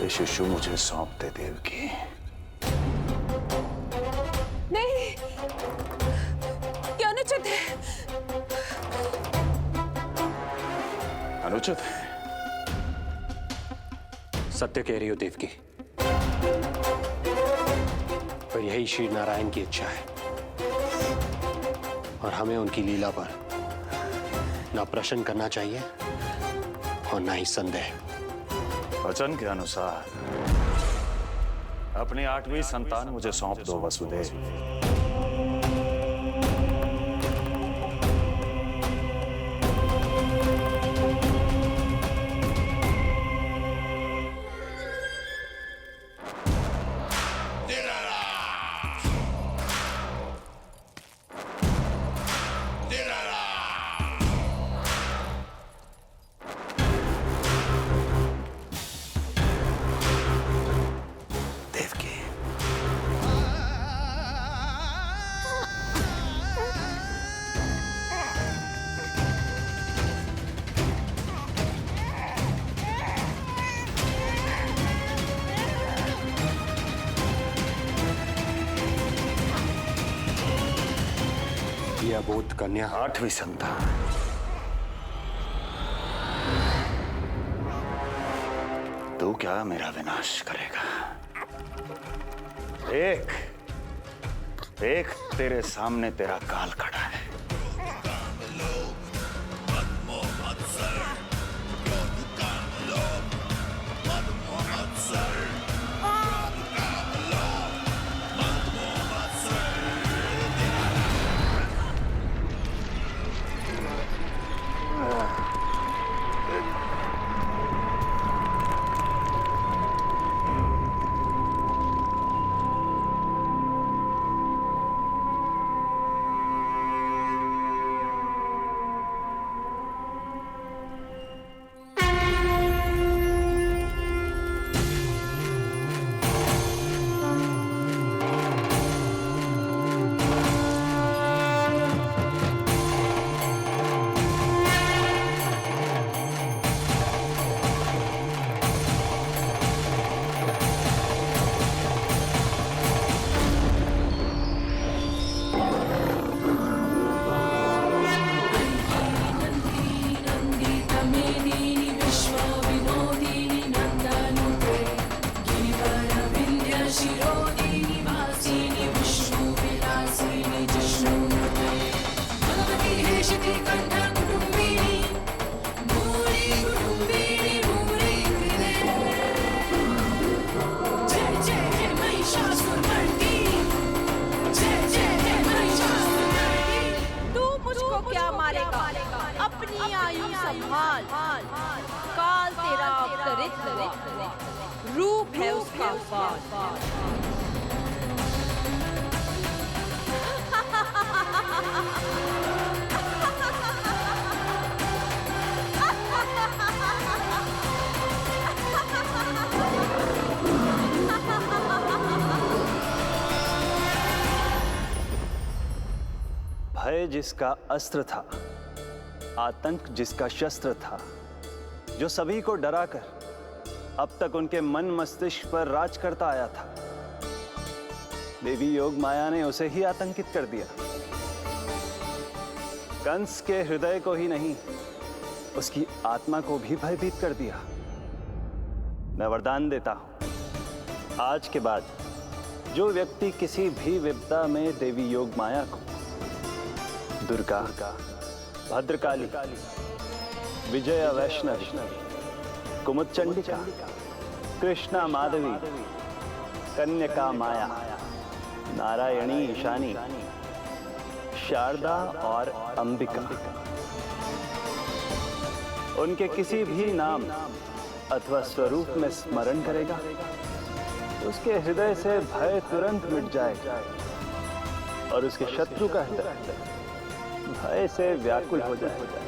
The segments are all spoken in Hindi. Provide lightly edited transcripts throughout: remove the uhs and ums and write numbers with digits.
ये शिशु मुझे सौंप दे देवकी। नहीं, क्या अनुचित है। अनुचित है? सत्य कह रही हो देवकी, पर यही श्री नारायण की इच्छा है और हमें उनकी लीला पर ना प्रश्न करना चाहिए और ना ही संदेह। वचन के अनुसार अपनी 8वीं संतान मुझे सौंप दो वसुदेव। यह अबोध कन्या 8वीं संतान। तू क्या मेरा विनाश करेगा? एक तेरे सामने तेरा काल खड़ा है। अपनी आयु संभाल, काल तेरा अवतरित रूप है उसका बाल। भय जिसका अस्त्र था, आतंक जिसका शस्त्र था, जो सभी को डराकर अब तक उनके मन मस्तिष्क पर राज करता आया था, देवी योग माया ने उसे ही आतंकित कर दिया। कंस के हृदय को ही नहीं, उसकी आत्मा को भी भयभीत कर दिया। मैं वरदान देता हूं, आज के बाद जो व्यक्ति किसी भी विपदा में देवी योग माया को, दुर्गा, भद्रकाली, विजया वैष्णवी, कुमुदचंडिका, कृष्णा माधवी, कन्यका माया, नारायणी ईशानी, शारदा और अंबिका, उनके किसी भी नाम अथवा स्वरूप में स्मरण करेगा, उसके हृदय से भय तुरंत मिट जाएगा और उसके शत्रु का हृदय भय से व्याकुल हो जाएगा।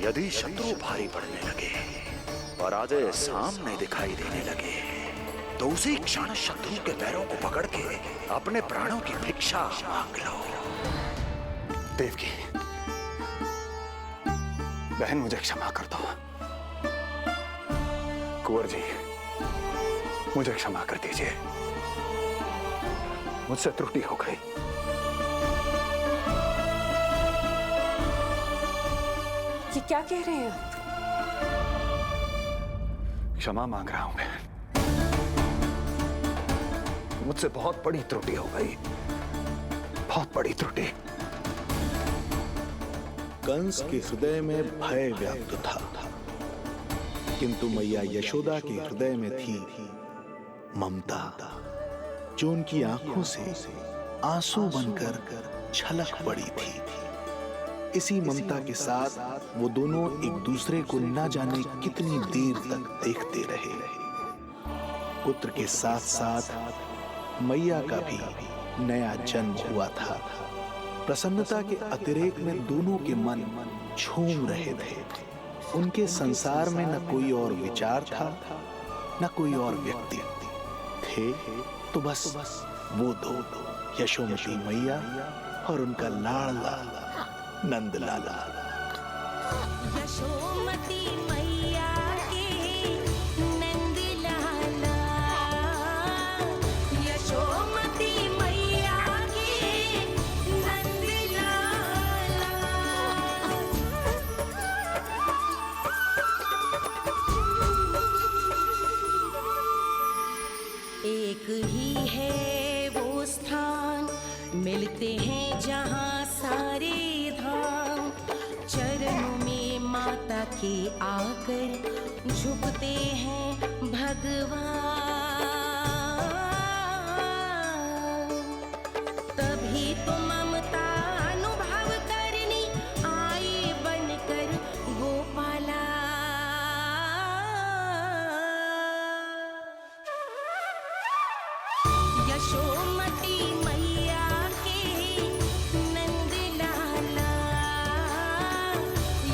यदि शत्रु भारी पड़ने लगे और आधे सामने दिखाई देने लगे, तो उसी क्षण शत्रु के पैरों को पकड़ के अपने प्राणों की भिक्षा मांग लो। देवकी, बहन मुझे क्षमा कर दो। कुंवर जी, मुझे क्षमा कर दीजिए, मुझसे त्रुटि हो गई। ये क्या कह रहे हैं आप? क्षमा मांग रहा हूं मैं, मुझसे बहुत बड़ी त्रुटि हो गई, बहुत बड़ी त्रुटि। कंस के हृदय में भय व्याप्त था, किंतु मैया यशोदा के हृदय में थी ममता, जो उनकी आंखों से आंसू बनकर छलक पड़ी थी। इसी ममता के साथ वो दोनों एक दूसरे को न जाने कितनी देर तक देखते रहे। पुत्र के साथ साथ मैया का भी नया जन्म हुआ था। प्रसन्नता के अतिरेक में दोनों के मन झूम रहे थे। उनके संसार में न कोई और विचार था, न कोई और व्यक्ति थे, तो बस वो दो, यशोमती मैया और उनका लाडला नंद लाला। यशोमती मैया के नंद लाला, यशोमती मैया के नंद लाला। एक ही है वो स्थान, मिलते हैं जहाँ सारे धाम। चरणों में माता के आकर झुकते हैं भगवान। तभी तो ममता अनुभव करनी आए बनकर गोपाला। यशोमती मैया के नंद लाला,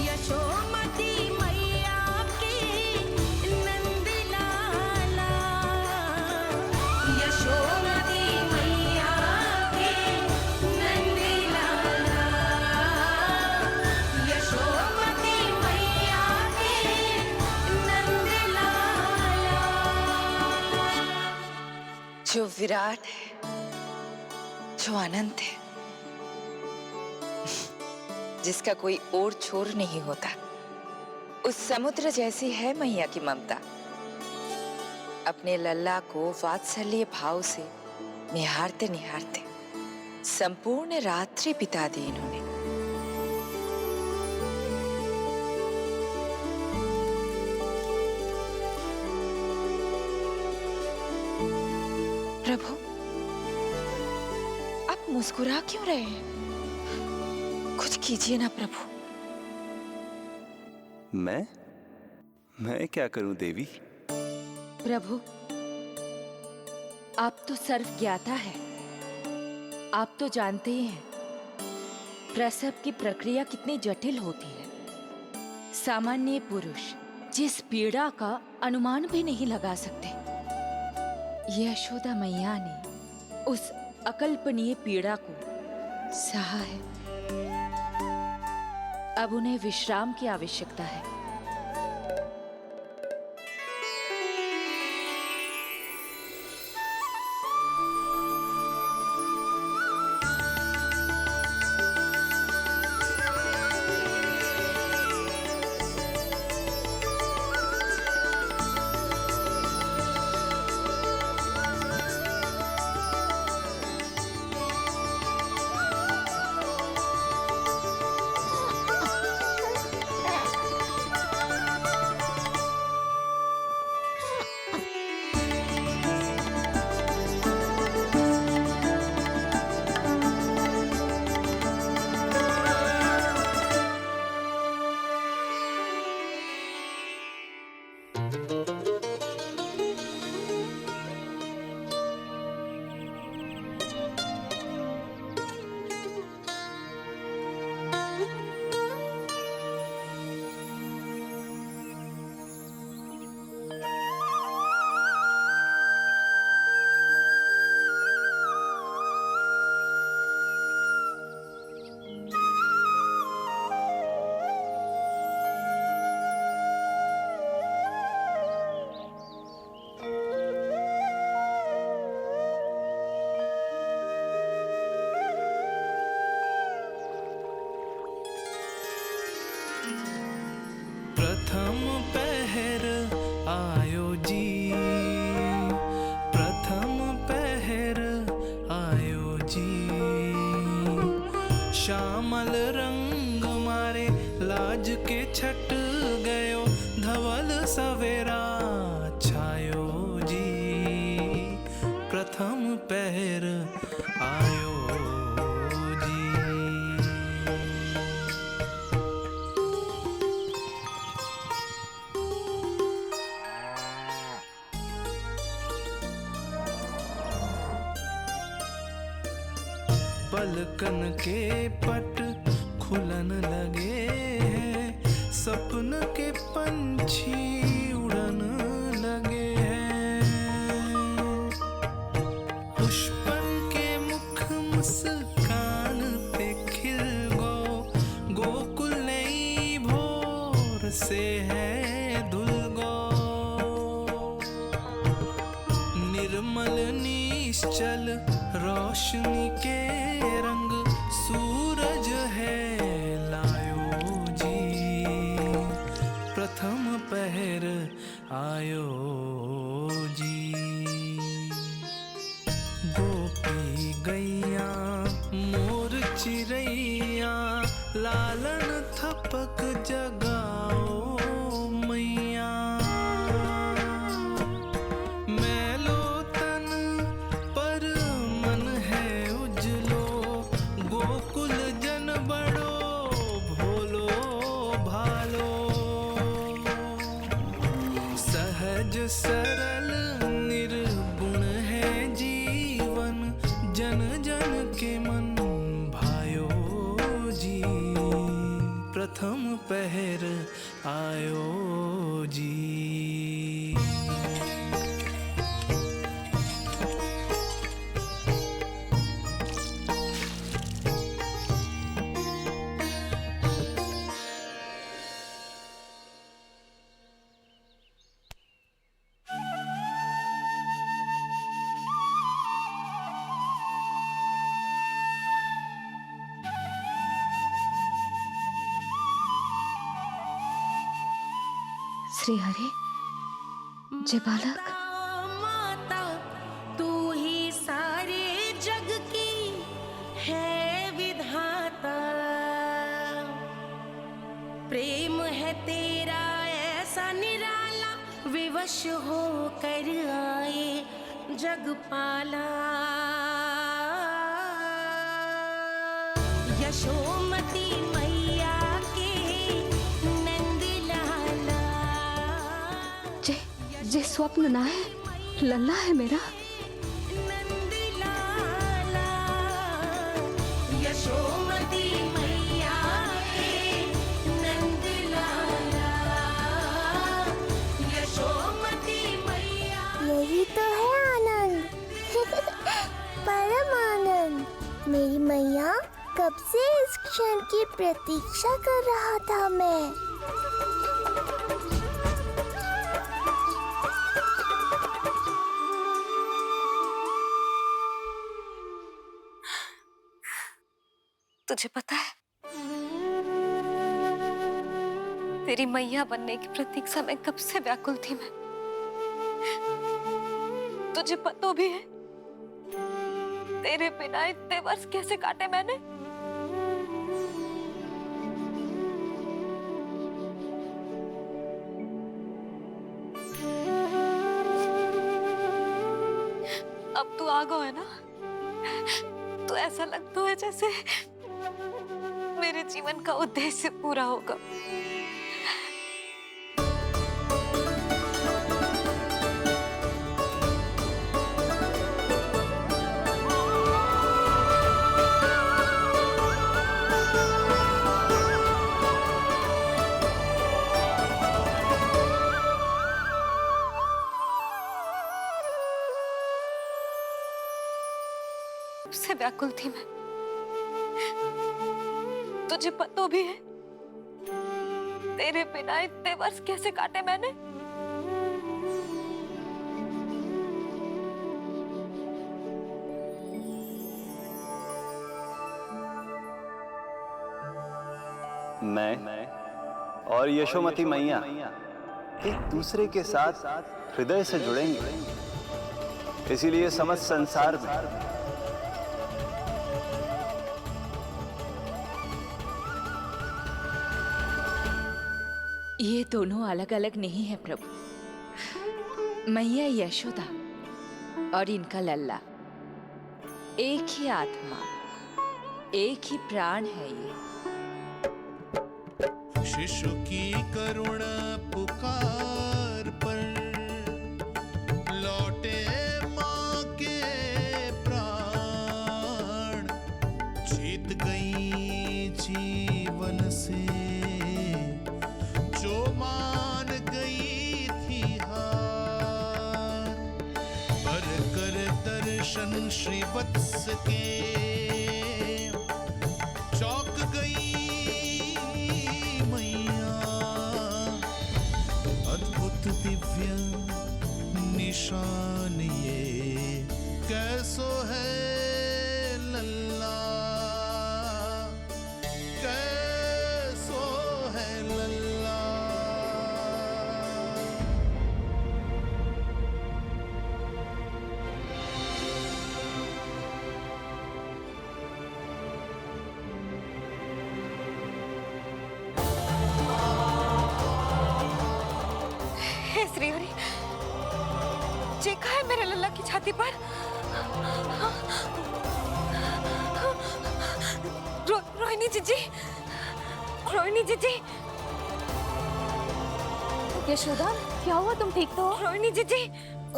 यशोमती मैया के नंद लाला, यशोमती मैया के नंद लाला, यशोमती मैया के नंद लाला। जो विराट है, जो अनंत है, जिसका कोई ओर छोर नहीं होता, उस समुद्र जैसी है मैया की ममता। अपने लल्ला को वात्सल्य भाव से निहारते निहारते संपूर्ण रात्रि बिता दी इन्होंने। प्रभु, आप मुस्कुरा क्यों रहे हैं? कुछ कीजिए ना प्रभु। मैं क्या करूं देवी? प्रभु, आप तो सर्वज्ञाता है। आप तो जानते ही हैं प्रसव की प्रक्रिया कितनी जटिल होती है। सामान्य पुरुष जिस पीड़ा का अनुमान भी नहीं लगा सकते, यशोदा मैया ने उस अकल्पनीय पीड़ा को सहा है। अब उन्हें विश्राम की आवश्यकता है। श्यामल रंग मारे लाज के छट गयो धवल सवेरा छायो जी प्रथम पहर आयो जी। पलकन के पट खुलन लगे हैं, सपन के पंछी उड़न लगे हैं। पुष्पन के मुख मुस्कान पे खिल गो, गोकुल नई भोर से है धुल गो। निर्मल निश्चल रोशनी के रंग सूरज है लायो जी प्रथम पहर आयो जी। गोपी गैया मोर चिड़ैया लालन थपक जगाओ मैया। मैलो तन पर मन है उजलो, गोकुल जन बड़ो भोलो भालो। सहज सरल निर्गुण है जीवन, जन जन के मन भायो जी प्रथम पहर आयो जी। श्री हरि, जय बालक। माता तू ही सारे जग की है विधाता, प्रेम है तेरा ऐसा निराला, विवश हो कर आए जगपाला। यशोमती मैया के नंद लाला, जे स्वप्न ना है, लल्ला है मेरा। नंद लाला यशोमती मैया के नंद लाला, यशोमती मैया। यही तो है आनंद परम आनंद। मेरी मैया, कब से इस क्षण की प्रतीक्षा कर रहा था मैं। तुझे पता है, तेरी मैया बनने की प्रतीक्षा में कब से व्याकुल थी मैं। तुझे पता भी है तेरे बिना इतने वर्ष कैसे काटे मैंने। अब तू आ गया है ना, तो ऐसा लगता है जैसे मेरे जीवन का उद्देश्य पूरा होगा। उससे व्याकुल थी मैं। तुझे पता भी है तेरे बिना इतने वर्ष कैसे काटे मैंने। मैं और यशोमती मैया एक दूसरे के साथ हृदय से जुड़ेंगे, इसीलिए समस्त संसार में ये दोनों अलग अलग नहीं है प्रभु। मैया यशोदा और इनका लल्ला एक ही आत्मा, एक ही प्राण है ये। शिशु की करुण पुकार पर लौटे माँ के प्राण, जीत गई जीवन से जो मान गई थी हार। पर कर दर्शन श्री वत्स के चौक गई मैया, अद्भुत दिव्य निशान ये कैसो है लल्ला, कैसो है लल्ला। हे श्रीहरि, देखा है मेरे लल्ला की छाती पर? रोहिणी जीजी, रोहिणी जीजी। यशोदा, क्या हुआ? तुम ठीक तो हो? रोहिणी जीजी।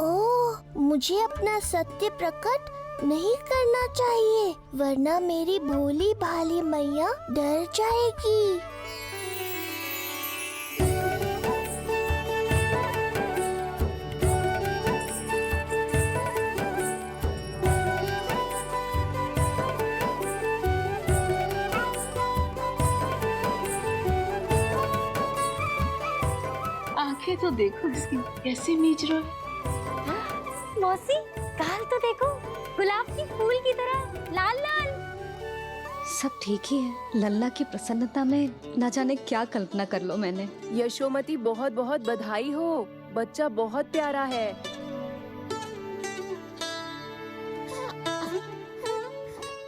ओह, मुझे अपना सत्य प्रकट नहीं करना चाहिए, वरना मेरी भोली भाली मैया डर जाएगी। आंखें तो देखो इसकी कैसे मीच रहा है। मौसी, गाल तो देखो, गुलाब की फूल की तरह लाल लाल। सब ठीक ही है। लल्ला की प्रसन्नता में न जाने क्या कल्पना कर लो मैंने। यशोमती, बहुत बहुत बधाई हो, बच्चा बहुत प्यारा है।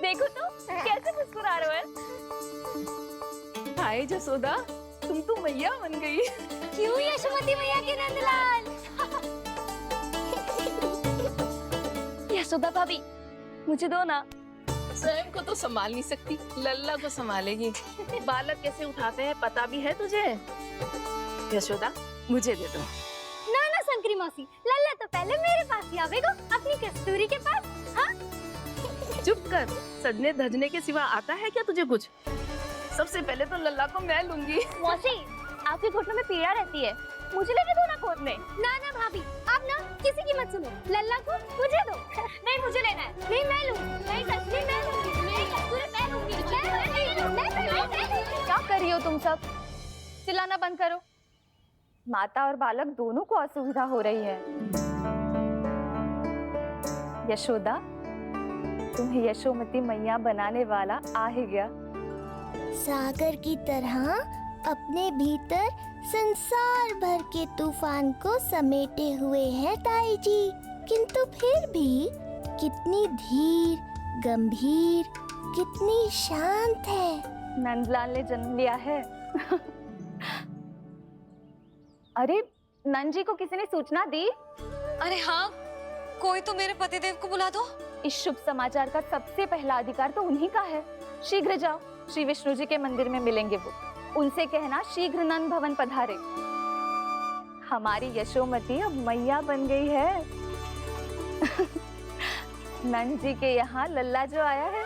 देखो तो कैसे मुस्कुरा रहे हो। हाय जसोदा, तुम तो मैया बन गई। क्यों यशोमती मैया के नंदलाल? यशोदा भाभी, मुझे दो ना। स्वयं को तो संभाल नहीं सकती, लल्ला को संभालेगी। बालक कैसे उठाते हैं पता भी है तुझे? यशोदा, मुझे दे दो। ना ना शंकरी मौसी, लल्ला तो पहले मेरे पास ही आवेगा, अपनी कस्तूरी के पास। हाँ? चुप कर, सजने धजने के सिवा आता है क्या तुझे कुछ? सबसे पहले तो लल्ला को मैं लूंगी। मौसी, आपके घुटनों में पीड़ा रहती है, मुझे लेके दो ना गोद में। ना ना भाभी, आप ना किसी की मत सुनो, लल्ला को मुझे दो। नहीं, मुझे लेना है। नहीं, मैं लूंगी। नहीं सच्ची, मैं लूंगी। नहीं कस्तूरी, मैं लूंगी। क्या कर रही हो तुम सब? चिल्लाना बंद करो। माता और बालक दोनों को असुविधा हो रही है। यशोदा, तुम्हें यशोमती मैया बनाने वाला आ ही गया। सागर की तरह अपने भीतर संसार भर के तूफान को समेटे हुए है ताई जी, किंतु फिर भी कितनी धीर, गंभीर, कितनी शांत है। नंदलाल ने जन्म लिया है। अरे, नंद जी को किसी ने सूचना दी? अरे हाँ, कोई तो मेरे पतिदेव को बुला दो। इस शुभ समाचार का सबसे पहला अधिकार तो उन्हीं का है। शीघ्र जाओ, श्री विष्णु जी के मंदिर में मिलेंगे वो। उनसे कहना शीघ्र नंद भवन पधारे। हमारी यशोमती अब मैया बन गई है। नंद जी के यहाँ लल्ला जो आया है